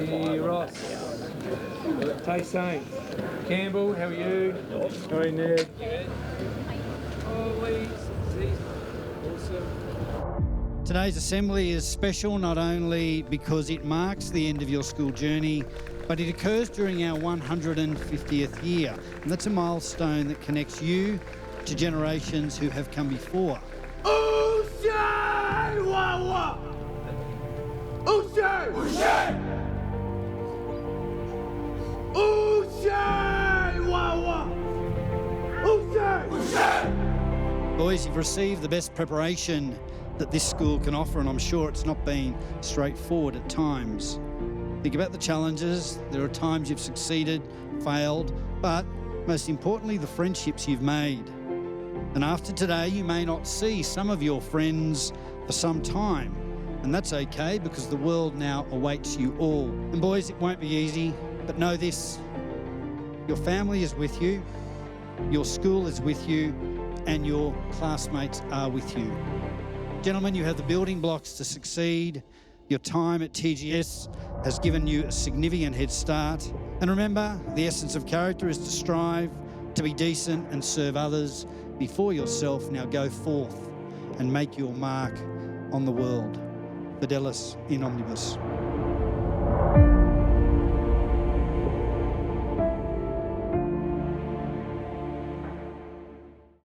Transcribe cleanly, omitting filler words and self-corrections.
Hey, Ross. Tay Saints. Campbell, how are you? How are you, Ned? Holy, awesome. Today's assembly is special not only because it marks the end of your school journey, but it occurs during our 150th year. And that's a milestone that connects you to generations who have come before. Ocean! Wawa! Ocean! Ocean! Ocean! Wawa! Ocean! Ocean! Boys, you've received the best preparation that this school can offer, and I'm sure it's not been straightforward at times. Think about the challenges. There are times you've succeeded, failed, but most importantly, the friendships you've made. And after today, you may not see some of your friends for some time. And that's okay, because the world now awaits you all. And boys, it won't be easy, but know this: your family is with you, your school is with you, and your classmates are with you. Gentlemen, you have the building blocks to succeed. Your time at TGS has given you a significant head start. And remember, the essence of character is to strive, to be decent and serve others before yourself. Now go forth and make your mark on the world. Fidelis in omnibus.